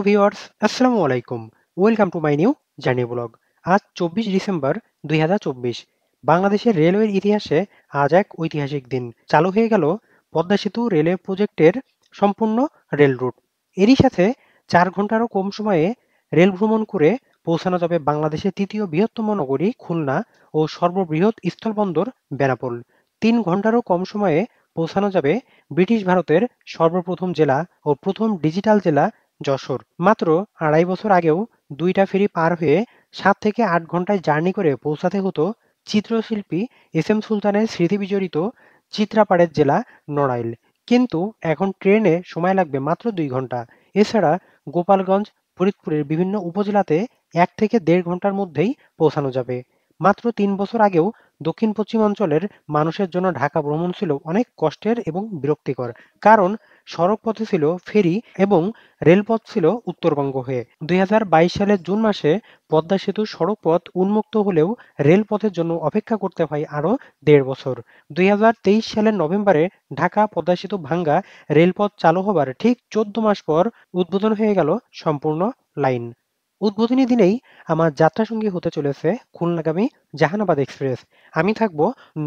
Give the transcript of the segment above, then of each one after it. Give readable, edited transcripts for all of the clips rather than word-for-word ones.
Viewers, আসসালামু আলাইকুম। Welcome to my new journey blog. আজ ২৪ ডিসেম্বর ২০২৪। বাংলাদেশের রেলওয়ের ইতিহাসে আজ এক ঐতিহাসিক দিন। চালু হয়ে গেল পদ্মা সেতু রেলওয়ে প্রজেক্টের সম্পূর্ণ রেল রুট। এরই সাথে ৪ ঘন্টারও কম সময়ে রেল ভ্রমণ করে পৌঁছানো যাবে বাংলাদেশের তৃতীয় বৃহত্তম নগরী খুলনা ও সর্ববৃহৎ স্থলবন্দর বেনাপোল। ৩ ঘন্টারও কম সময়ে পৌঁছানো যাবে ব্রিটিশ ভারতের সর্বপ্রথম জেলা ও প্রথম ডিজিটাল জেলা যশোর। মাত্র ২.৫ বছর আগেও ২টা ফেরি পার হয়ে ৭ থেকে ৮ ঘন্টায় জার্নি করে পৌঁছাতে হতো চিত্রশিল্পী এস এম সুলতানের স্মৃতিবিজড়িত চিত্রাপাড়ের জেলা নড়াইল। কিন্তু এখন ট্রেনে সময় লাগবে মাত্র ২ ঘন্টা। এছাড়া গোপালগঞ্জ, ফরিদপুরের বিভিন্ন উপজেলাতে ১ থেকে ১.৫ ঘন্টার মধ্যেই পৌঁছানো যাবে। মাত্র ৩ বছর আগেও দক্ষিণ পশ্চিমাঞ্চলের মানুষের জন্য ঢাকা ভ্রমণ ছিল অনেক কষ্টের এবং বিরক্তিকর। কারণ সড়ক পথে ছিল ফেরি এবং রেলপথ ছিল উত্তরবঙ্গ হয়ে। ২০২২ সালের জুন মাসে পদ্মা সেতুর সড়কপথ উন্মুক্ত হলেও রেলপথের জন্য অপেক্ষা করতে হয় আরও ১.৫ বছর। ২০২৩ সালের নভেম্বরে ঢাকা পদ্মা সেতু ভাঙ্গা রেলপথ চালু হবার ঠিক ১৪ মাস পর উদ্বোধন হয়ে গেল সম্পূর্ণ লাইন। উদ্বোধনী দিনেই আমার যাত্রাসঙ্গী হতে চলেছে খুলনাগামী জাহানাবাদ এক্সপ্রেস। আমি থাকব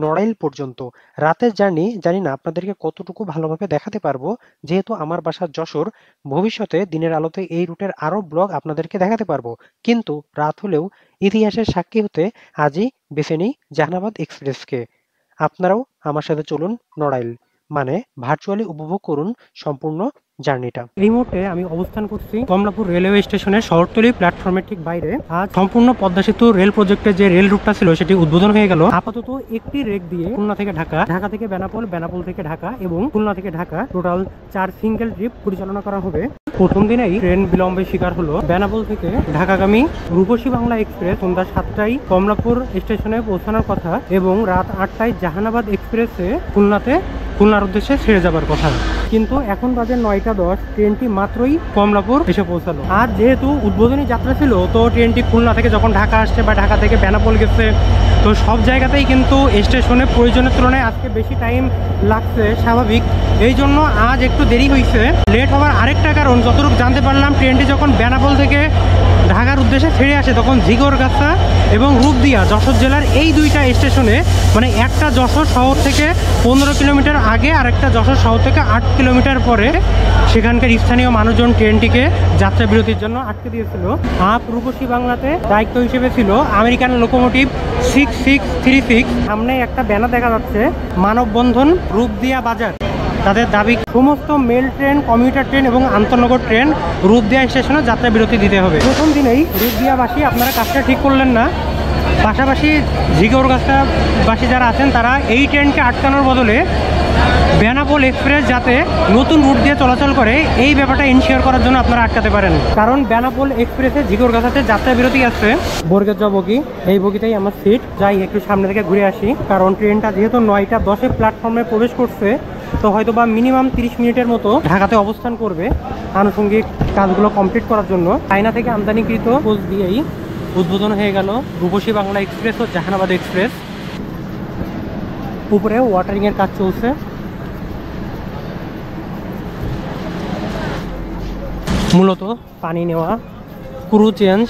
নড়াইল পর্যন্ত। রাতের জার্নি জানি না আপনাদেরকে কতটুকু ভালোভাবে দেখাতে পারবো, যেহেতু আমার বাসা যশোর। ভবিষ্যতে দিনের আলোতে এই রুটের আরও ব্লগ আপনাদেরকে দেখাতে পারবো, কিন্তু রাত হলেও ইতিহাসের সাক্ষী হতে আজই বেছে নিই জাহানাবাদ এক্সপ্রেসকে। আপনারাও আমার সাথে চলুন নড়াইল, মানে ভার্চুয়ালি উপভোগ করুন সম্পূর্ণ জার্নিটা। এই মুহূর্তে আমি অবস্থান করছি কমলাপুর রেলওয়ে স্টেশনের শহরতলি প্ল্যাটফর্মের ঠিক বাইরে। আজ সম্পূর্ণ পদ্মা সেতু রেল প্রজেক্টের যে রেল রুটটা ছিল সেটি উদ্বোধন হয়ে গেল। আপাতত একটি রেক দিয়ে খুলনা থেকে ঢাকা, ঢাকা থেকে বেনাপোল, বেনাপোল থেকে ঢাকা এবং খুলনা থেকে ঢাকা টোটাল ৪ সিঙ্গেল ট্রিপ পরিচালনা করা হবে। প্রথম দিনেই ট্রেন বিলম্বের শিকার হলো। বেনাপোল থেকে ঢাকাগামী রূপসী বাংলা এক্সপ্রেস সন্ধ্যা ৭টায় কমলাপুর স্টেশনে পৌঁছানোর কথা এবং রাত ৮টায় জাহানাবাদ এক্সপ্রেসে খুলনার উদ্দেশ্যে ছেড়ে যাবার কথা। কিন্তু এখন বাজে ৯টা ১০, ট্রেনটি মাত্রই কমলাপুর এসে পৌঁছালো। আর যেহেতু উদ্বোধনী যাত্রা ছিল, তো ট্রেনটি খুলনা থেকে যখন ঢাকা আসছে বা ঢাকা থেকে বেনাপোল গেছে, তো সব জায়গাতেই কিন্তু স্টেশনে প্রয়োজনের তুলনায় আজকে বেশি টাইম লাগছে, স্বাভাবিক। এই জন্য আজ একটু দেরি হয়েছে। লেট হওয়ার আরেকটা কারণ, যতটুকু জানতে পারলাম, ট্রেনটি যখন বেনাপোল থেকে ঢাকার উদ্দেশ্যে ছেড়ে আসে তখন ঝিগরগাছা এবং রূপদিয়া যশোর জেলার এই দুইটা স্টেশনে, মানে একটা যশোর শহর থেকে ১৫ কিলোমিটার আগে আর একটা যশোর শহর থেকে ৮ কিলোমিটার পরে, সেখানকার স্থানীয় মানুষজন ট্রেনটিকে যাত্রা বিরতির জন্য আটকে দিয়েছিল। আপ রূপসী বাংলাতে দায়িত্ব হিসেবে ছিল আমেরিকান লোকোমোটিভ 6636। সামনে একটা ব্যানার দেখা যাচ্ছে, মানববন্ধন রূপদিয়া বাজার। তাদের দাবি সমস্ত মেল ট্রেন, কমিউটার ট্রেন এবং আন্তনগর ট্রেন রূপদিয়া স্টেশনে যাত্রা বিরতি দিতে হবে। প্রথম দিনেই রূপদিয়াবাসী আপনারা কাজটা ঠিক করলেন না। পাশাপাশি ঝিগরগাছাবাসী যারা আছেন তারা এই ট্রেনকে আটকানোর বদলে বেনাপোল এক্সপ্রেস যাতে নতুন রুট দিয়ে চলাচল করে এই ব্যাপারটা ইনশিওর করার জন্য আপনারা আটকাতে পারেন। কারণ বেনাপোল এক্সপ্রেসে ঝিগরগাছাতে যাত্রা বিরতি আছে। বর্গের যা বগি, এই বগিতেই আমার সিট। যাই একটু সামনে থেকে ঘুরে আসি, কারণ ট্রেনটা যেহেতু ৯টা ১০-এ প্ল্যাটফর্মে প্রবেশ করছে, তো হয়তো বা মিনিমাম ৩০ মিনিটের মতো ঢাকাতে অবস্থান করবে আনুষঙ্গিক কাজগুলো কমপ্লিট করার জন্য। চায়না থেকে আমদানিকৃত কোচ দিয়েই উদ্বোধন হয়ে গেল রূপসী বাংলা এক্সপ্রেস ও জাহানাবাদ এক্সপ্রেস। উপরে ওয়াটারিংয়ের কাজ চলছে। মূলত পানি নেওয়া, ক্রু চেঞ্জ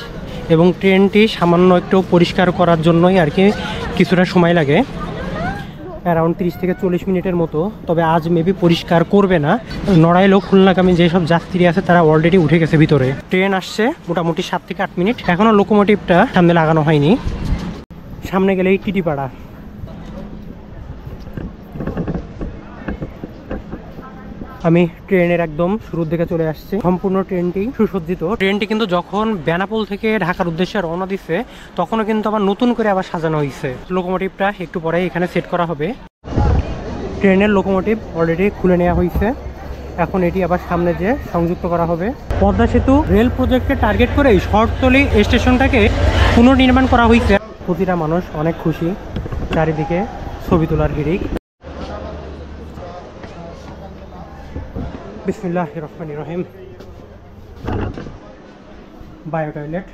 এবং ট্রেনটি সামান্য একটু পরিষ্কার করার জন্যই আর কি কিছুটা সময় লাগে, অ্যারাউন্ড ৩০ থেকে ৪০ মিনিটের মতো। তবে আজ মেবি পরিষ্কার করবে না। নড়াইল ও খুলনাগামী যেসব যাত্রী আছে তারা অলরেডি উঠে গেছে ভিতরে। ট্রেন আসছে মোটামুটি ৭ থেকে ৮ মিনিট। এখনও লোকোমোটিভটা সামনে লাগানো হয়নি। সামনে গেলেই টিটিপাড়া। আমি ট্রেনের একদম শুরুর দিকে চলে আসছি। সম্পূর্ণ ট্রেনটি সুসজ্জিত। ট্রেনটি কিন্তু যখন বেনাপোল থেকে ঢাকার উদ্দেশ্যে রওনা দিচ্ছে তখনও কিন্তু আবার নতুন করে আবার সাজানো হয়েছে। লোকোমোটিভটা একটু পরে এখানে সেট করা হবে। ট্রেনের লোকোমোটিভ অলরেডি খুলে নেওয়া হয়েছে, এখন এটি আবার সামনে যে সংযুক্ত করা হবে। পদ্মা সেতু রেল প্রজেক্টকে টার্গেট করেই শহরতলি স্টেশনটাকে পুনর্নির্মাণ করা হয়েছে। প্রতিটা মানুষ অনেক খুশি, চারিদিকে ছবি তোলার হিড়িক। বিসমিল্লাহির রহমানির রহিম। Bio toilet.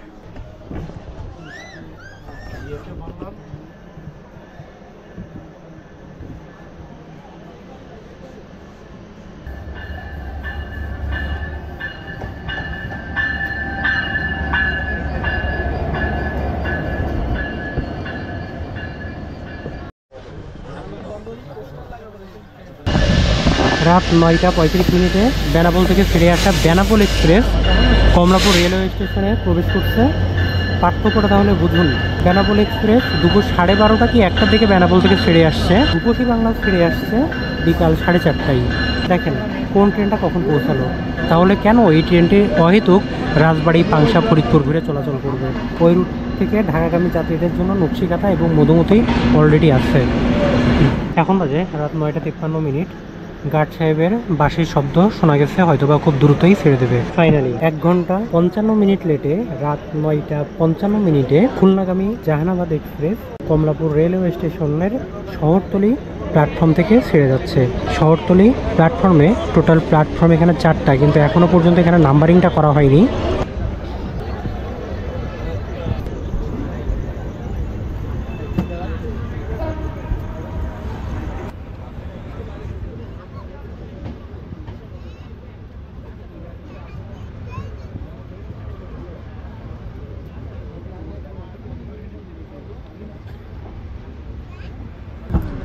রাত 9টা 35 মিনিটে বেনাপোল থেকে ছেড়ে আসা বেনাপোল এক্সপ্রেস কমলাপুর রেলওয়ে স্টেশনে প্রবেশ করছে। পার্থক্যটা তাহলে বুঝুন। বেনাপোল এক্সপ্রেস দুপুর 12:30 কি 1টার দিকে বেনাপোল থেকে ছেড়ে আসছে, রূপসী বাংলা ছেড়ে আসছে বিকাল 4:30টায়। দেখেন কোন ট্রেনটা কখন পৌঁছালো। তাহলে কেন এই ট্রেনটি অহেতুক রাজবাড়ি, পাংশা, ফরিদপুর ঘুরে চলাচল করবে? ওই রুট থেকে ঢাকাগামী যাত্রীদের জন্য নকশিকাঁথা এবং মধুমতি অলরেডি আছে। এখন বাজে রাত 9টা 53 মিনিট। গার্ড সাহেবের বাঁশির শব্দ শোনা গেছে, হয়তোবা খুব দ্রুতই ছেড়ে দেবে। ফাইনালি 1 ঘন্টা 55 মিনিট লেটে রাত 9টা 55 মিনিটে খুলনাগামী জাহানাবাদ এক্সপ্রেস কমলাপুর রেলওয়ে স্টেশনের শহরতলি প্ল্যাটফর্ম থেকে ছেড়ে যাচ্ছে। শহরতলি প্ল্যাটফর্মে টোটাল প্ল্যাটফর্ম এখানে 4টা, কিন্তু এখনো পর্যন্ত এখানে নাম্বারিংটা করা হয়নি।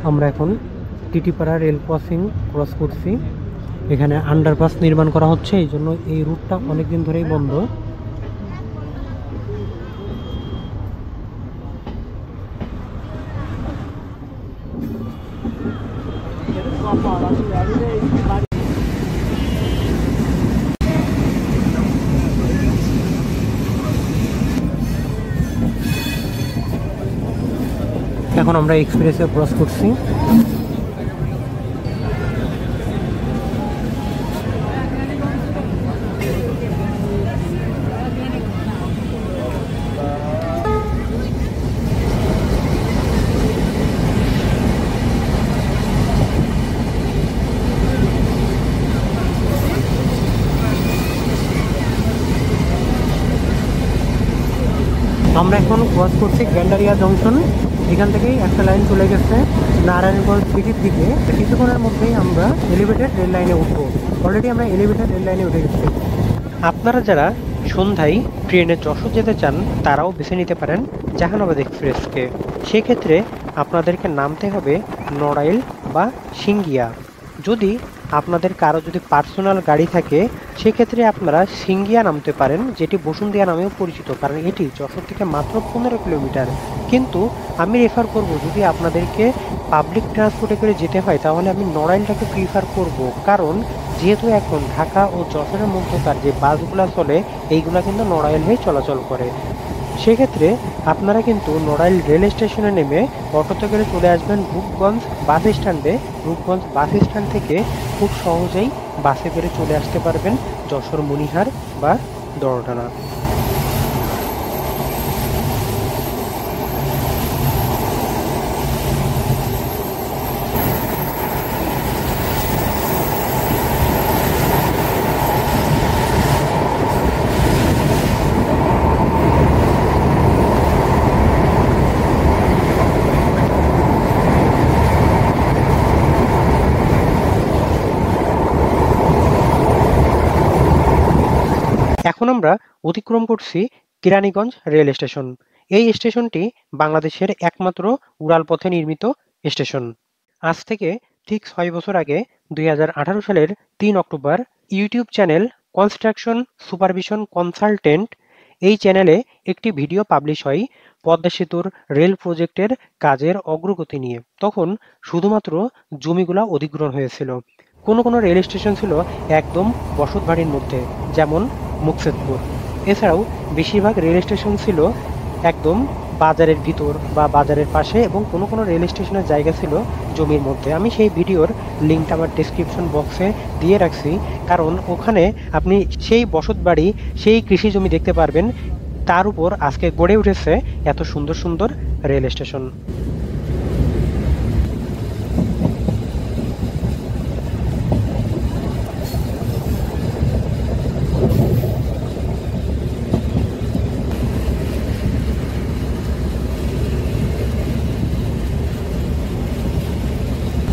আমরা এখন টিটিপাড়া রেল ক্রসিং ক্রস করছি। এখানে আন্ডারপাস নির্মাণ করা হচ্ছে, এই জন্য এই রুটটা অনেকদিন ধরেই বন্ধ। এখন আমরা এক্সপ্রেসে ক্রস করছি। আমরা এখন ক্রস করছি গ্যান্ডারিয়া জংশন। এখান থেকেই একটা লাইন চলে গেছে নারায়ণগঞ্জ সিটির দিকে। কিছুক্ষণের মধ্যেই আমরা এলিভেটেড রেল লাইনে উঠবো। অলরেডি আমরা এলিভেটেড রেল লাইনে উঠে গেছি। আপনারা যারা সন্ধ্যায় ট্রেনে যশোর যেতে চান তারাও বেছে নিতে পারেন জাহানাবাদ এক্সপ্রেসকে। সেক্ষেত্রে আপনাদেরকে নামতে হবে নড়াইল বা সিঙ্গিয়া। যদি আপনাদের কারো যদি পার্সোনাল গাড়ি থাকে সেক্ষেত্রে আপনারা সিঙ্গিয়া নামতে পারেন, যেটি বসুন্ধিয়া নামেও পরিচিত, কারণ এটি যশোর থেকে মাত্র 15 কিলোমিটার। কিন্তু আমি রেফার করব, যদি আপনাদেরকে পাবলিক ট্রান্সপোর্টে করে যেতে হয় তাহলে আমি নড়াইলটাকে প্রিফার করব, কারণ যেহেতু এখন ঢাকা ও যশোরের মধ্যকার যে বাসগুলো চলে এইগুলা কিন্তু নড়াইল হয়ে চলাচল করে। সেক্ষেত্রে আপনারা কিন্তু নড়াইল রেল স্টেশনে নেমে অটোতে করে চলে আসবেন রূপগঞ্জ বাস স্ট্যান্ডে। রূপগঞ্জ বাস স্ট্যান্ড থেকে খুব সহজেই বাসে করে চলে আসতে পারবেন যশোর মণিহার বা দরডানা। এখন আমরা অতিক্রম করছি কেরানীগঞ্জ রেল স্টেশন। এই স্টেশনটি বাংলাদেশের একমাত্র উড়াল পথে নির্মিত স্টেশন। আজ থেকে ঠিক 6 বছর আগে 2018 সালের 3 October YouTube channel construction supervision consultant এই চ্যানেলে একটি ভিডিও পাবলিশ হয় পদ্মা সেতুর রেল প্রজেক্টের কাজের অগ্রগতি নিয়ে। তখন শুধুমাত্র জমিগুলা অধিগ্রহণ হয়েছিল। কোনো রেল স্টেশন ছিল একদম বসতবাড়ির মধ্যে, যেমন মুকসেদপুর। এছাড়াও বেশিরভাগ রেল স্টেশন ছিল একদম বাজারের ভিতর বা বাজারের পাশে, এবং কোনো রেল স্টেশনের জায়গা ছিল জমির মধ্যে। আমি সেই ভিডিওর লিঙ্কটা আমার ডেসক্রিপশন বক্সে দিয়ে রাখছি, কারণ ওখানে আপনি সেই বসতবাড়ি, সেই কৃষি জমি দেখতে পারবেন। তার উপর আজকে গড়ে উঠেছে এত সুন্দর সুন্দর রেল স্টেশন।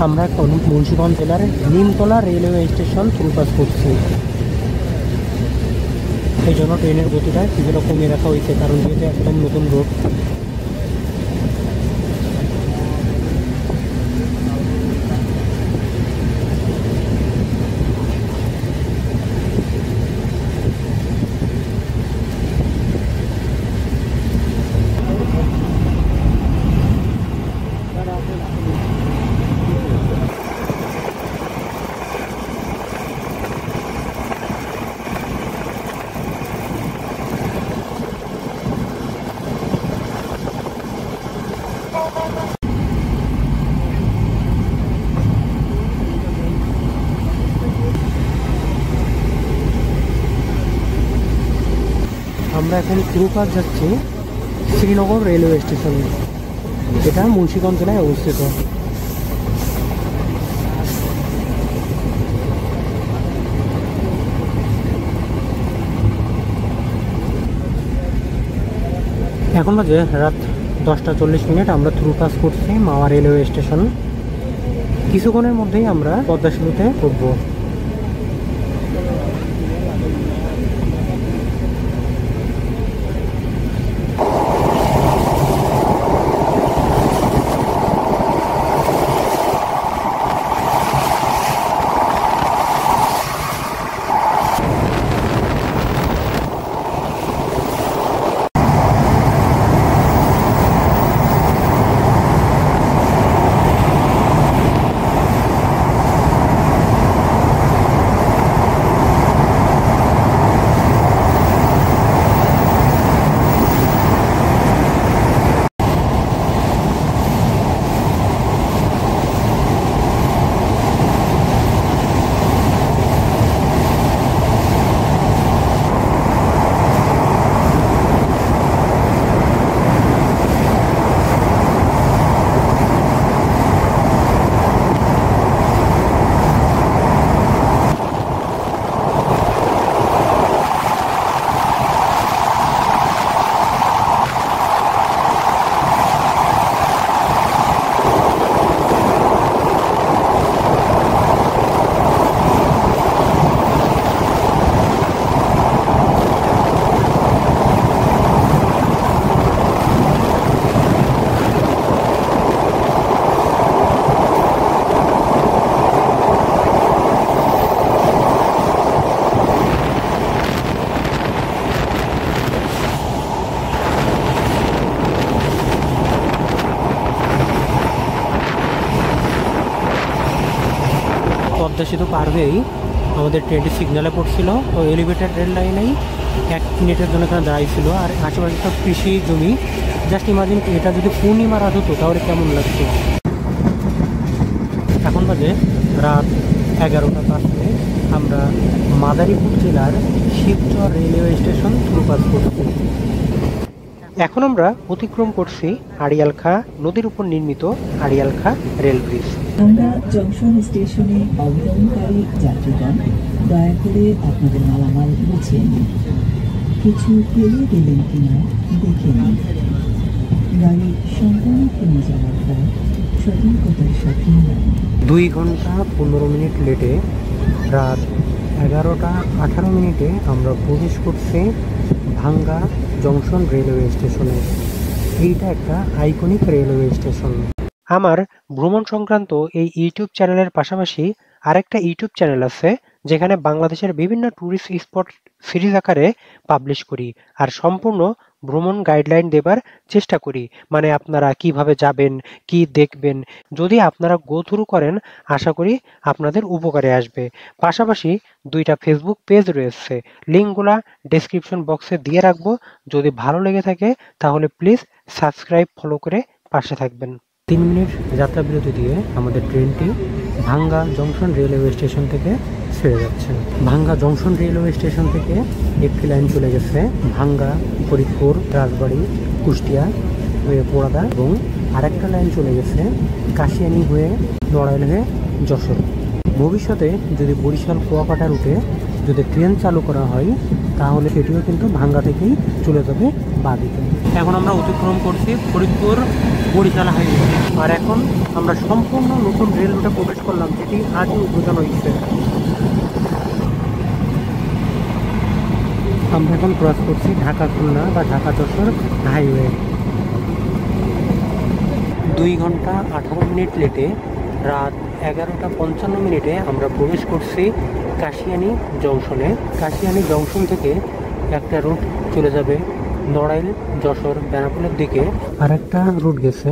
আমরা এখন মুন্সিগঞ্জ জেলার নিমতলা রেলওয়ে স্টেশন ক্রস করছি। এই জন্য ট্রেনের গতিটা কিছুটা কমিয়ে রাখা হয়েছে, কারণ যেহেতু একদম নতুন রোড। আমরা এখন থ্রুপাস যাচ্ছি শ্রীনগর রেলওয়ে স্টেশনে, যেটা মুন্সিগঞ্জ জেলায় অবস্থিত। এখন বাজে রাত 10:40। আমরা থ্রুপাস করছি মাওয়া রেলওয়ে স্টেশন। কিছুক্ষণের মধ্যেই আমরা পদ্মা সেতুতে উঠবো। পদ্মা সেতু পার হয়েই আমাদের ট্রেনটি সিগন্যালে পড়ছিল। তো এলিভেটেড রেল লাইনেই 1 মিনিটের জন্য এখানে দাঁড়িয়েছিল। আর আশেপাশে সব কৃষি জমি। জাস্ট ইমাজিন এটা যদি পূর্ণিমা রাত হতো তাহলে কেমন লাগতো। এখন বাজে রাত 11:05। আমরা মাদারীপুর জেলার শিবচর রেলওয়ে স্টেশন থ্রুপাস করছি। এখন আমরা অতিক্রম করছি আড়িয়ালখা নদীর উপর নির্মিত আড়িয়ালখা রেল ব্রিজ। আমরা জংশন স্টেশনে অবতরণকারী যাত্রীগণ দয়া করে আপনাদের মালামাল গুছিয়ে নিন। কিছু ফেলে দিলেন কিনা দেখে নিন। গাড়ি সম্পূর্ণ থেমে যাওয়ার পর সতর্কতার সাথে 2 ঘন্টা 15 মিনিট লেটে রাত 11:18 আমরা প্রবেশ করছি ভাঙ্গা জংশন রেলওয়ে স্টেশনে। এইটা একটা আইকনিক রেলওয়ে স্টেশন। আমার ভ্রমণ সংক্রান্ত এই ইউটিউব চ্যানেলের পাশাপাশি আরেকটা ইউটিউব চ্যানেল আছে, যেখানে বাংলাদেশের বিভিন্ন ট্যুরিস্ট স্পট সিরিজ আকারে পাবলিশ করি আর সম্পূর্ণ ভ্রমণ গাইডলাইন দেবার চেষ্টা করি। মানে আপনারা কিভাবে যাবেন, কি দেখবেন, যদি আপনারা গো থ্রু করেন আশা করি আপনাদের উপকারে আসবে। পাশাপাশি 2টা ফেসবুক পেজ রয়েছে, লিঙ্কগুলা ডেসক্রিপশন বক্সে দিয়ে রাখবো। যদি ভালো লেগে থাকে তাহলে প্লিজ সাবস্ক্রাইব ফলো করে পাশে থাকবেন। 3 মিনিট যাত্রা বিরতি দিয়ে আমাদের ট্রেনটি ভাঙ্গা জংশন রেলওয়ে স্টেশন থেকে ছেড়ে যাচ্ছে। ভাঙ্গা জংশন রেলওয়ে স্টেশন থেকে একটি লাইন চলে গেছে ভাঙ্গা, ফরিদপুর, রাজবাড়ী, কুষ্টিয়া হয়ে পোড়াদা, এবং আরেকটা লাইন চলে গেছে কাশিয়ানী হয়ে নড়াইল হয়ে যশোর। ভবিষ্যতে যদি বরিশাল কুয়াকাটা রুটে যদি ট্রেন চালু করা হয় তাহলে সেটিও কিন্তু ভাঙ্গা থেকেই চলে যাবে বাদিকে। এখন আমরা অতিক্রম করছি ফরিদপুর বরিশাল হাইওয়ে। আর এখন আমরা সম্পূর্ণ নতুন রেল রুটে প্রবেশ করলাম, যেটি আজই উদ্বোধন হয়েছে। আমরা এখন ক্রস করছি ঢাকা খুলনা বা ঢাকা যশোর হাইওয়ে। 2 ঘন্টা 18 মিনিট লেটে রাত 11:55 আমরা প্রবেশ করছি কাশিয়ানী জংশনে। কাশিয়ানী জংশন থেকে একটা রুট চলে যাবে নড়াইল, যশোর, বেনাপোলের দিকে। আর একটা রুট গেছে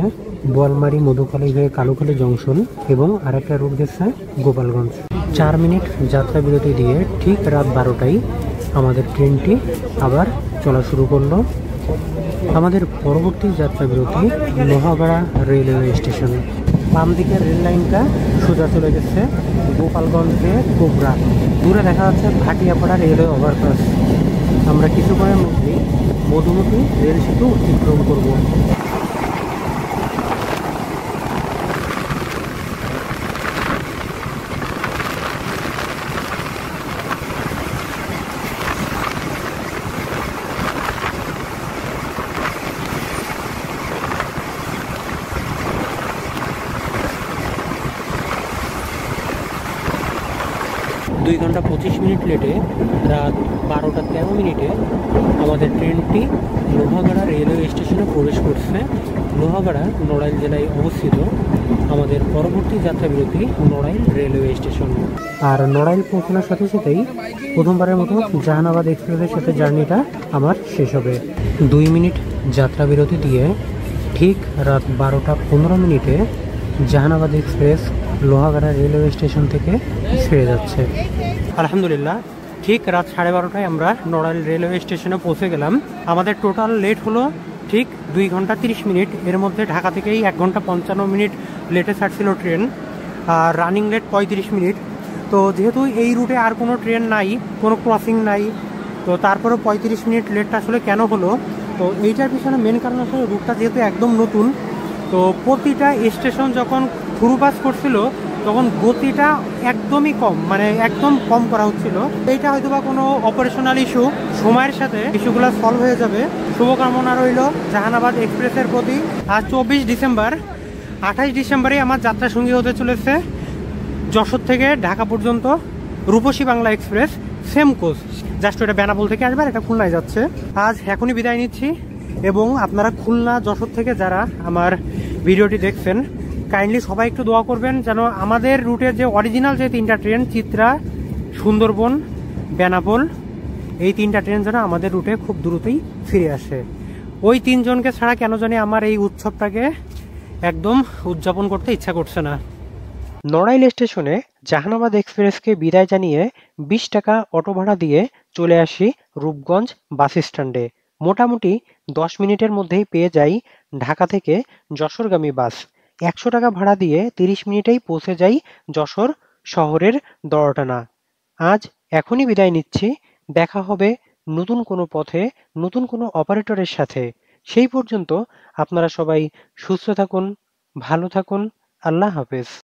বোয়ালমারি, মধুখালী হয়ে কালুখালী জংশন, এবং আরেকটা রুট গেছে গোপালগঞ্জ। 4 মিনিট যাত্রা বিরতি দিয়ে ঠিক রাত 12টায় আমাদের ট্রেনটি আবার চলা শুরু করলো আমাদের পরবর্তী যাত্রা বিরতি লোহাগাড়া রেলওয়ে স্টেশন। বাম দিকের রেল লাইনটা সোজা চলে গেছে গোপালগঞ্জ দিয়ে কোবরা। দূরে দেখা যাচ্ছে ভাটিয়াপাড়া রেলওয়ে ওভারপাস। আমরা কিছুক্ষণের মধ্যেই মধুমতি রেল সেতু অতিক্রম করব। 2 ঘন্টা 25 মিনিট লেটে রাত 12টা 13 মিনিটে আমাদের ট্রেনটি লোহাগাড়া রেলওয়ে স্টেশনে প্রবেশ করছে। লোহাগাড়া নড়াইল জেলায় অবস্থিত। আমাদের পরবর্তী যাত্রা বিরতি নড়াইল রেলওয়ে স্টেশন। আর নড়াইল পৌঁছানোর সাথে সাথেই প্রথমবারের মতো জাহানাবাদ এক্সপ্রেসের সাথে জার্নিটা আমার শেষ হবে। 2 মিনিট যাত্রা বিরতি দিয়ে ঠিক রাত 12টা 15 মিনিটে Jehanabad express Lohagara railway station থেকে ছেড়ে যাচ্ছে। আলহামদুলিল্লাহ, ঠিক রাত 12:30টায় আমরা নড়াইল রেলওয়ে স্টেশনে পৌঁছে গেলাম। আমাদের টোটাল লেট হলো ঠিক 2 ঘন্টা 30 মিনিট। এর মধ্যে ঢাকা থেকেই 1 ঘন্টা 55 মিনিট লেটে ছাড়ছিল ট্রেন, আর রানিং লেট 35 মিনিট। তো যেহেতু এই রুটে আর কোনো ট্রেন নাই, কোনো ক্রসিং নাই, তো তারপরে 35 মিনিট লেটটা আসলে কেন হলো, তো এইটার পিছনে মেন কারণ আসলে রুটটা যেহেতু একদম নতুন, তো প্রতিটা স্টেশন যখন থ্রু পাস করছিল তখন গতিটা একদমই কম, মানে একদম কম করা হচ্ছিল। এইটা হয়তো বা কোনো অপারেশনাল ইস্যু, সময়ের সাথে ইস্যুগুলো সলভ হয়ে যাবে। শুভকামনা রইল জাহানাবাদ এক্সপ্রেসের প্রতি। আজ 24 ডিসেম্বর, 28 ডিসেম্বরে আমার যাত্রা সঙ্গী হতে চলেছে যশোর থেকে ঢাকা পর্যন্ত Rupasi Bangla express, same coach. Just এটা বেনাপোল থেকে আসবে, এটা খুলনায় যাচ্ছে। আজ এখনই বিদায় নিচ্ছি, এবং আপনারা খুলনা যশোর থেকে যারা আমার ভিডিওটি দেখছেন, কাইন্ডলি সবাই একটু দোয়া করবেন যেন আমাদের রুটের যে অরিজিনাল যে 3টা ট্রেন, চিত্রা, সুন্দরবন, বেনাপোল, এই 3টা ট্রেন যেন আমাদের রুটে খুব দ্রুতই ফিরে আসে। ওই 3 জনকে ছাড়া কেন জানি আমার এই উৎসবটাকে একদম উদযাপন করতে ইচ্ছা করছে না। নড়াইল স্টেশনে জাহানাবাদ এক্সপ্রেসকে বিদায় জানিয়ে 20 টাকা অটো ভাড়া দিয়ে চলে আসি রূপগঞ্জ বাস স্ট্যান্ডে। মোটামুটি 10 মিনিটের মধ্যেই পেয়ে যাই ঢাকা থেকে যশোরগামী বাস। 100 টাকা ভাড়া দিয়ে 30 মিনিটেই পৌঁছে যাই যশোর শহরের দরটানা। আজ এখনই বিদায় নিচ্ছি। দেখা হবে নতুন কোনো পথে, নতুন কোনো অপারেটরের সাথে। সেই পর্যন্ত আপনারা সবাই সুস্থ থাকুন, ভালো থাকুন। আল্লাহ হাফেজ।